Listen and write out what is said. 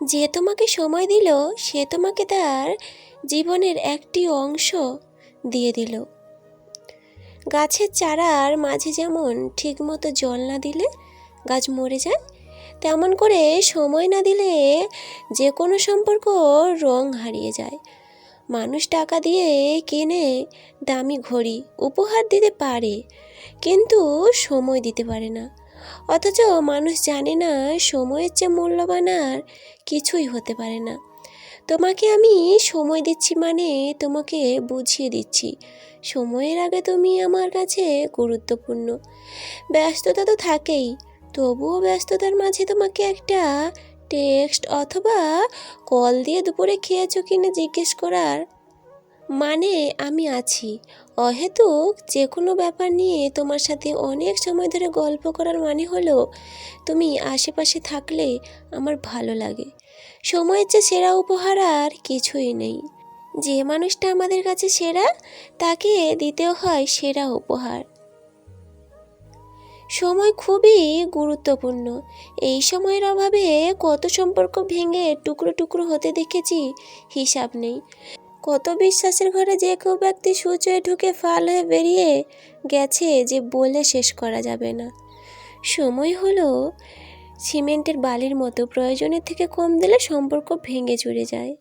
যে তোমাকে সময় দিল সে তোমাকে তার জীবনের একটি অংশ দিয়ে দিল। গাছের চারার মাঝে যেমন ঠিকমতো জল না দিলে গাছ মরে যায়, তেমন করে সময় না দিলে যে কোনো সম্পর্ক রং হারিয়ে যায়। মানুষ টাকা দিয়ে কিনে দামি ঘড়ি উপহার দিতে পারে, কিন্তু সময় দিতে পারে না। অথচ মানুষ জানে না সময়ের চেয়ে মূল্যবান আর কিছুই হতে পারে না। তোমাকে আমি সময় দিচ্ছি মানে তোমাকে বুঝিয়ে দিচ্ছি সময়ের আগে তুমি আমার কাছে গুরুত্বপূর্ণ। ব্যস্ততা তো থাকেই, তবুও ব্যস্ততার মাঝে তোমাকে একটা টেক্সট অথবা কল দিয়ে দুপুরে খেয়েছো কিনা জিজ্ঞেস করার মানে আমি আছি। অহেতুক যে কোনো ব্যাপার নিয়ে তোমার সাথে অনেক সময় ধরে গল্প করার মানে হলো তুমি আশেপাশে থাকলে আমার ভালো লাগে। সময়ের চেয়ে সেরা উপহার আর কিছুই নেই। যে মানুষটা আমাদের কাছে সেরা তাকে দিতেও হয় সেরা উপহার। সময় খুবই গুরুত্বপূর্ণ। এই সময়ের অভাবে কত সম্পর্ক ভেঙে টুকরো টুকরো হতে দেখেছি হিসাব নেই। কত বিশ্বাসের ঘরে যে কেউ ব্যক্তি সূচয়ে ঢুকে ফাল হয়ে বেরিয়ে গেছে যে বলে শেষ করা যাবে না। সময় হলো সিমেন্টের বালির মতো, প্রয়োজনের থেকে কম দিলে সম্পর্ক ভেঙে চুরে যায়।